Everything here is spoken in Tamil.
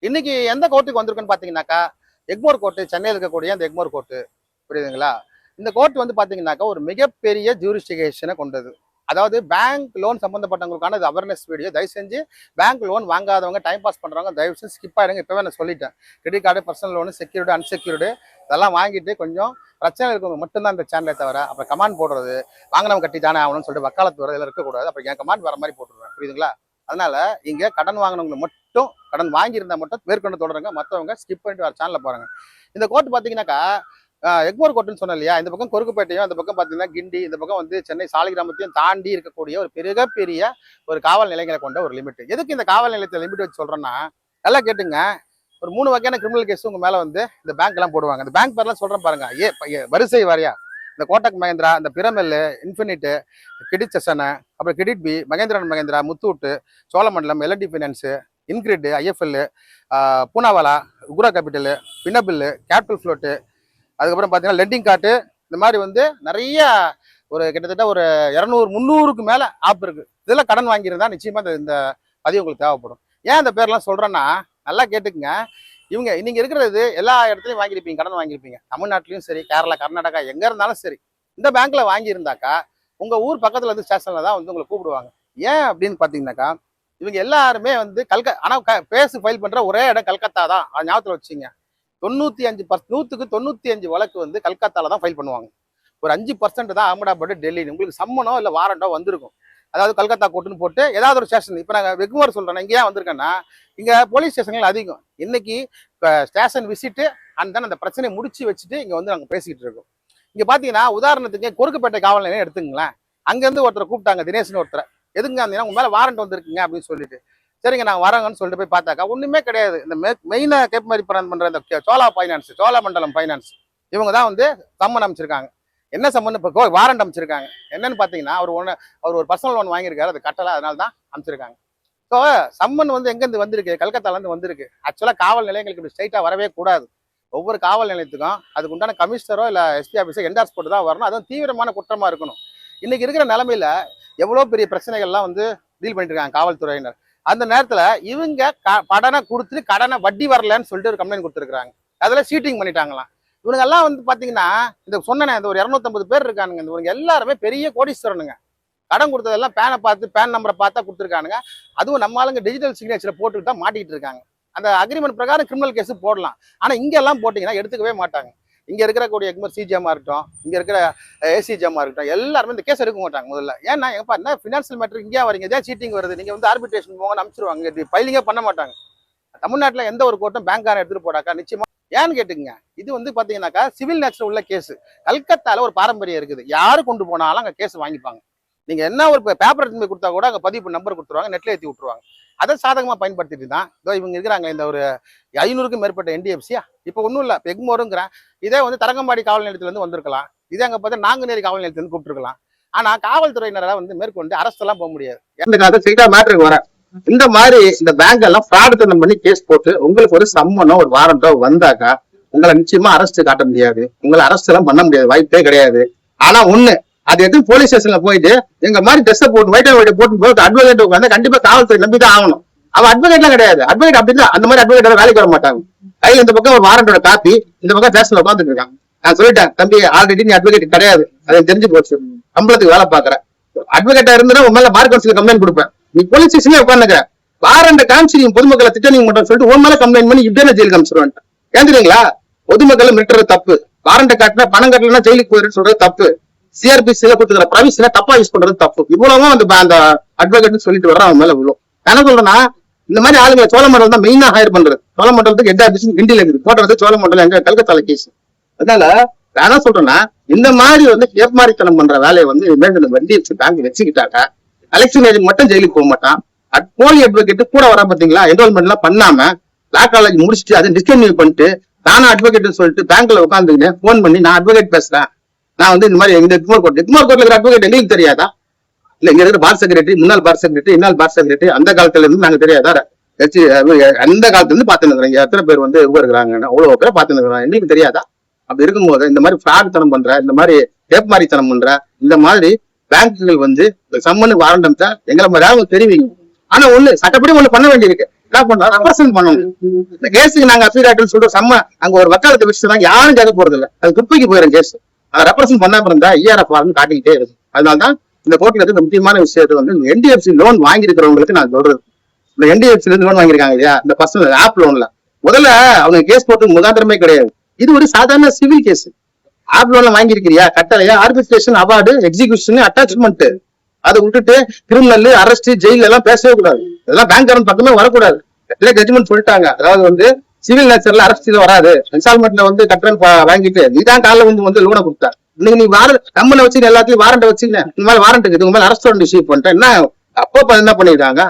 இன்னைக்கு எந்த கோர்ட்டுக்கு வந்திருக்குன்னு பாத்தீங்கன்னாக்கா எக்மோர் கோர்ட்டு, சென்னையில் இருக்கக்கூடிய அந்த எக்மோர் கோர்ட்டு, புரியுதுங்களா? இந்த கோர்ட் வந்து பாத்தீங்கன்னாக்கா ஒரு மிகப்பெரிய ஜூரிஸ்டிகேஷனை கொண்டது. அதாவது பேங்க் லோன் சம்பந்தப்பட்டவங்களுக்கான அவேர்னஸ் வீடியோ. தயவு செஞ்சு பேங்க் லோன் வாங்காதவங்க, டைம் பாஸ் பண்றவங்க தயவு செஞ்சு ஸ்கிப் ஆயிடுங்க. இப்பவே நான் சொல்லிட்டேன். Credit card, personal loan, secured, unsecured இதெல்லாம் வாங்கிட்டு கொஞ்சம் பிரச்சனை இருக்கவங்க மட்டும்தான் இந்த சேனலை தவிர அப்புறம் கமாண்ட் போடுறது, வாங்கினவங்க கட்டி தானே ஆகணும்னு சொல்லிட்டு வக்காலத்து வரதுல இருக்கக்கூடாது. அப்புறம் என் கமாண்ட் வர மாதிரி போட்டுருவேன், புரியுதுங்களா? அதனால இங்க கடன் வாங்கினவங்க மட்டும், கடன் வாங்கியிருந்தா மட்டும் மேற்கொண்டு தொடருங்க. மற்றவங்க ஸ்கிப் பண்ணிட்டு வர சேனல்ல பாருங்க. இந்த கோர்ட் பாத்தீங்கன்னாக்கா எக்மோர் கோர்ட்டுன்னு சொன்னேன் இல்லையா? இந்த பக்கம் கொருக்குப்பேட்டையும், இந்த பக்கம் பாத்தீங்கன்னா கிண்டி, இந்த பக்கம் வந்து சென்னை சாலிகிராமத்தையும் தாண்டி இருக்கக்கூடிய ஒரு மிகப்பெரிய ஒரு காவல் நிலையங்களை கொண்ட ஒரு லிமிட். எதுக்கு இந்த காவல் நிலையத்தை லிமிட் வச்சு சொல்றேன்னா, நல்லா கேட்டுங்க. ஒரு 3 வகையான கிரிமினல் கேஸ் உங்க மேல வந்து இந்த பேங்க் எல்லாம் போடுவாங்க. இந்த பேங்க் பேர்லாம் சொல்றேன் பாருங்க. வரிசை வாரியா இந்த கோட்டக் மகேந்திரா, இந்த பிரமெல், இன்ஃபினிட், கிரெடிட் செஷன், அப்புறம் கிரெடிட் பி, மகேந்திரன் Mahindra, Muthoot, Cholamandalam, L and T finance, InCred, IIFL, Poonawalla, Ugro capital, Finnable, capital float, அதுக்கப்புறம் பார்த்தீங்கன்னா லெண்டிங் கார்டு, இந்த மாதிரி வந்து நிறைய ஒரு கிட்டத்தட்ட ஒரு 200-300க்கு மேலே ஆப் இருக்கு. இதெல்லாம் கடன் வாங்கியிருந்தா நிச்சயமா இந்த பதிவு உங்களுக்கு தேவைப்படும். ஏன் இந்த பேர்லாம் சொல்றேன்னா, நல்லா கேட்டுக்குங்க. இவங்க நீங்க இருக்கிறது எல்லா இடத்துலையும் வாங்கியிருப்பீங்க, கடன் வாங்கியிருப்பீங்க. தமிழ்நாட்டிலையும் சரி, கேரளா, கர்நாடகா எங்க இருந்தாலும் சரி, இந்த பேங்க்ல வாங்கியிருந்தாக்கா உங்க ஊர் பக்கத்துல இருந்து ஸ்டேஷன்ல தான் வந்து உங்களை கூப்பிடுவாங்க. ஏன் அப்படின்னு பாத்தீங்கன்னாக்கா, இவங்க எல்லாருமே வந்து ஆனா பேசு ஃபைல் பண்ற ஒரே இடம் கல்கத்தா தான். அது ஞாபகத்துல வச்சுங்க. 100க்கு 95 வழக்கு வந்து கல்கத்தால தான் ஃபைல் பண்ணுவாங்க. ஒரு 5% தான் அகமதாபாத், டெல்லி. உங்களுக்கு சம்மனோ இல்லை வாரண்டோ வந்திருக்கும். அதாவது கல்கத்தா கோர்ட்டுன்னு போட்டு ஏதாவது ஒரு ஸ்டேஷன். இப்போ நாங்கள் வெகுமர் சொல்றேன், இங்கே ஏன் வந்திருக்கேன்னா, இங்க போலீஸ் ஸ்டேஷன்கள் அதிகம். இன்னைக்கு ஸ்டேஷன் விசிட்டு அந்த பிரச்சனையை முடிச்சு வச்சுட்டு இங்க வந்து நாங்கள் பேசிக்கிட்டு இருக்கோம். இங்க பாத்தீங்கன்னா உதாரணத்துக்கு கொருக்குப்பேட்டை காவல் நிலையம் எடுத்துங்களேன். அங்கேருந்து ஒருத்தரை கூப்பிட்டாங்க, தினேஷ்னு ஒருத்தரை. எதுங்க இருந்தீங்கன்னா உங்க மேல வாரண்ட் வந்திருக்குங்க அப்படின்னு சொல்லிட்டு, சரிங்க நாங்கள் வரோங்கன்னு சொல்லிட்டு போய் பார்த்தாக்கா ஒன்றுமே கிடையாது. இந்த மெயினாக கேப் மாதிரி பண்ற இந்த சோழா ஃபைனான்ஸ், சோழமண்டலம் ஃபைனான்ஸ், இவங்க தான் வந்து சம்மன் அமைச்சிருக்காங்க. என்ன சம்மன்? இப்போ வாரண்ட் அமைச்சிருக்காங்க. என்னன்னு பார்த்தீங்கன்னா, அவர் ஒரு பர்சனல் லோன் வாங்கியிருக்காரு, அது கட்டலை, அதனால தான் அமைச்சிருக்காங்க. ஸோ சம்மன் வந்து எங்கேருந்து வந்திருக்கு? கல்கத்தாலேருந்து வந்திருக்கு. ஆக்சுவலாக காவல் நிலையங்களுக்கு இப்படி ஸ்ட்ரைட்டாக வரவே கூடாது. ஒவ்வொரு காவல் நிலையத்துக்கும் அதுக்கு உண்டான கமிஷனரோ இல்லை எஸ்பி ஆஃபீஸோ என்டார்ஸ் போட்டு தான் வரணும். அதுவும் தீவிரமான குற்றமாக இருக்கணும். இன்னைக்கு இருக்கிற நிலைமையில எவ்வளோ பெரிய பிரச்சனைகள்லாம் வந்து டீல் பண்ணிட்டு இருக்காங்க காவல்துறையினர். அந்த நேரத்துல இவங்க கடனை கொடுத்துட்டு கடனை வட்டி வரலன்னு சொல்லிட்டு ஒரு கம்ப்ளைண்ட் கொடுத்துருக்காங்க. அதில் சீட்டிங் பண்ணிட்டாங்களாம். இவங்க எல்லாம் வந்து பாத்தீங்கன்னா, இந்த சொன்னேன், இந்த ஒரு 250 பேர் இருக்கானுங்க. இவங்க எல்லாருமே பெரிய கோடீஸ்வரனுங்க. கடன் கொடுத்ததெல்லாம் பேனை பார்த்து, பேன் நம்பரை பார்த்தா கொடுத்துருக்கானுங்க. அதுவும் நம்ம ஆளுங்க டிஜிட்டல் சிக்னேச்சரை போட்டுக்கிட்டு தான் மாட்டிக்கிட்டு இருக்காங்க. அந்த அக்ரிமெண்ட் பிரகாரம் கிரிமினல் கேஸ் போடலாம். ஆனா இங்க எல்லாம் போட்டீங்கன்னா எடுத்துக்கவே மாட்டாங்க. இங்க இருக்கக்கூடிய எக்மர் சிஜிஎம்மா இருக்கட்டும், இங்க இருக்கிற ஏசிஜிஎம்மா இருக்கட்டும், எல்லாருமே இந்த கேஸ் எடுக்க மாட்டாங்க முதல்ல. ஏன்னா எங்கப்பா என்ன ஃபினான்சியல் மேட்டர் இங்கே வரீங்க, இதே சீட்டிங் வருது, நீங்க வந்து ஆர்பிட்ரேஷன் போங்க அனுப்பிச்சிருவாங்க. இது ஃபைலிங்கே பண்ண மாட்டாங்க. தமிழ்நாட்டில் எந்த ஒரு கோர்ட்டும் பேங்க்கான எடுத்துட்டு போடாக்கா நிச்சயமா. ஏன்னு கேட்டுங்க, இது வந்து பாத்தீங்கன்னாக்கா சிவில் நேச்சர் உள்ள கேஸ். கல்கத்தால ஒரு பாரம்பரியம் இருக்குது. யாரு கொண்டு போனாலும் அங்க கேஸ் வாங்கிப்பாங்க. நீங்க என்ன ஒரு பேப்பர் எடுத்து போய் கொடுத்தா கூட அங்க பதிவு நம்பர் கொடுத்துருவாங்க, நெட்ல ஏற்றி விட்டுருவாங்க. அதை சாதகமா பயன்படுத்திட்டு தான் இவங்க இருக்கிறாங்க. இந்த ஒரு 500க்கும் மேற்பட்ட என்டிஎஃப்சியா இப்போ ஒன்றும் இல்லை, எக்மோருங்கிறேன். இதே வந்து தரங்கம்பாடி காவல் நிலையத்துல இருந்து வந்திருக்கலாம். இதே அங்க பார்த்தா நாங்குநேரி காவல் நிலையத்துல இருந்து கூப்பிட்டுருக்கலாம். ஆனா காவல்துறையினரால் வந்து மேற்கொண்டு அரசு எல்லாம் போக முடியாது. மேட்டருக்கு வர இந்த மாதிரி இந்த பேங்க் எல்லாம் ஃப்ராடுத்தனம் பண்ணி கேஸ் போட்டு உங்களுக்கு ஒரு சம்மனோ ஒரு வாரண்டோ வந்தாக்கா உங்களை நிச்சயமா அரஸ்ட் காட்ட முடியாது. உங்களை அரஸ்ட் எல்லாம் பண்ண முடியாது, வாய்ப்பே கிடையாது. ஆனா ஒண்ணு, அது எடுத்து போலீஸ் ஸ்டேஷன்ல போயிட்டு எங்க மாதிரி ட்ரெஸ் போட்டு ஒயிட் அண்ட் ஒயிட் போட்டு போய் அட்வொகேட் உட்காந்து கண்டிப்பா காவல்துறை நம்பி தான் ஆகணும். அவன் அட்வொகேட்லாம் கிடையாது. அட்வொகேட் அப்படின்னா அந்த மாதிரி அட்வொகேட் வேலைக்கு வர மாட்டாங்க. கையில இந்த பக்கம் ஒரு வாரண்டோட காப்பி, இந்த பக்கம் ஸ்டேஷன்ல உட்காந்துட்டு இருக்காங்க. நான் சொல்லிட்டேன், தம்பி ஆல்ரெடி நீ அட்வொகேட் கிடையாது, அதை தெரிஞ்சு போச்சு. சம்பளத்துக்கு வேலை பாக்குற அட்வொகேட்டா இருந்தா உன் மேல பார் கவுன்சில் கம்ப்ளைண்ட் கொடுப்பேன். நீ போலீஸ் ஸ்டேஷன்ல உட்காந்துக்க வாரண்ட காமிச்சு நீங்க பொதுமக்களை திட்டணிங்க மட்டும் சொல்லிட்டு உன் மேல கம்ப்ளைண்ட் பண்ணி இப்படியே ஜெயிலுக்கு அனுப்பிச்சிருவேன். ஏன் தெரியுங்களா? பொதுமக்களை மிரட்டுறது தப்பு. வாரண்ட காட்டினா பணம் கட்டலன்னா ஜெயிலுக்கு போயிரு சொல்றது தப்பு. சிஆர்பிசில கொடுத்துக்கிற ப்ரைவசில தப்பா யூஸ் பண்றது தப்பு. இவ்வளவும் அந்த அட்வொகேட் சொல்லிட்டு வர்றான் அவன் மேல இவ்வளவு. என்ன சொல்றேன்னா, இந்த மாதிரி ஆளுங்களை சோழமண்டலம் தான் மெயினா ஹையர் பண்றது. சோழமண்டலத்துக்கு ஹெட் ஆபீஸ் கிண்டில இருக்குது, போடுறது சோழமண்டலம் எங்க கல்கத்தால கேஸ். அதனால நான் என்ன சொல்றேன்னா, இந்த மாதிரி வந்து ஏமாரித்தனம் பண்ற வேலையை வந்து வண்டி வச்சு பேங்க் வச்சுக்கிட்டாக்க எலெக்ஷன் ஏஜென்ட் மட்டும் ஜெயிலுக்கு போக மாட்டான். போலி அட்வொகேட் கூட வர பாத்தீங்களா, என்ரோல்மெண்ட் எல்லாம் பண்ணாம லா காலேஜ் முடிச்சுட்டு அதை டிஸ்கன்டினியூ பண்ணிட்டு நானும் அட்வொகேட் சொல்லிட்டு பேங்க்ல உட்காந்துக்கிட்டு போன் பண்ணி நான் அட்வொகேட் பேசுறேன், நான் வந்து இந்த மாதிரி எக்மோர் கோர்ட்ல இருக்கிற அட்வொகேட் எங்களுக்கு தெரியாதா? இல்ல இங்க இருக்கிற பார் செக்ரட்டரி, முன்னாள் பார் செக்ரட்டரி, இன்னால் பார் செக்ரட்டரி அந்த காலத்துல இருந்து நாங்க தெரியாதா? அந்த காலத்துல இருந்து பாத்துன்னு எத்தனை பேர் வந்து இருக்கிறாங்க, அவ்வளவு பேரை பாத்துன்னு எங்களுக்கு தெரியாதா? அப்படி இருக்கும்போது இந்த மாதிரி ஃப்ராட் பண்ற, இந்த மாதிரி ஏப்மாரித்தனம் பண்ற, இந்த மாதிரி பேங்குகள் வந்து சம்மனு வாரண்டம் தான் எங்களை மாதிரி தெரிவிங்க. ஆனா ஒண்ணு சட்டப்படி ஒண்ணு பண்ண வேண்டியிருக்கு. என்ன பண்றோம், ரெப்ரசென்ட் பண்ணணும். இந்த கேஸுக்கு நாங்க அஃபீடாட்டுன்னு சொல்றோம். அங்க ஒரு வக்காலத்தை வச்சுருந்தாங்க, யாரும் கேட்க போறது இல்லை. அது குப்பைக்கு போயிடும் கேஸ். அதை ரெப்ரசென்ட் பண்ணாம இருந்தா ERF காட்டிக்கிட்டே இருக்கு. அதனாலதான் இந்த கோர்ட்ல இருந்து முக்கியமான விஷயத்தை வந்து NDFC லோன் வாங்கியிருக்கிறவங்களுக்கு நான் சொல்றது, இந்த NDFC லோன் வாங்கியிருக்காங்க இல்லையா, இந்த பர்சனல் ஆப் லோன்ல முதல்ல அவங்க கேஸ் போட்டு முகாந்திரமே கிடையாது. இது ஒரு சாதாரண சிவில் கேஸ். ஆப் லோன்ல வாங்கியிருக்கிறியா, கட்டளையா, ஆர்பிட்ரேஷன், அவார்டு, எக்ஸிகியூஷன், அட்டாச்மெண்ட், அதை விட்டுட்டு கிரிமினல், அரெஸ்ட், ஜெயில எல்லாம் பேசவே கூடாது. இதெல்லாம் பேங்க் பக்கமே வரக்கூடாது. ஜட்ஜ்மெண்ட் சொல்லிட்டாங்க. அதாவது வந்து சிவில் நேச்சர்ல அரெஸ்ட்ல வராது, இன்ஸ்டால்மெண்ட்ல வந்து கட்டணம் வாங்கிட்டு நீதான் காலைல வந்து லோனை கொடுத்தா. இன்னைக்கு நீ கம்பெனி வச்சு எல்லாத்தையும் வாரண்ட் வச்சுக்க, இந்த மாதிரி வாரண்ட் இருக்குது, உங்க மேல அரெஸ்ட் வாரண்ட் இஷ்யூ பண்ணிட்டேன், என்ன அப்போ என்ன பண்ணிருக்காங்க.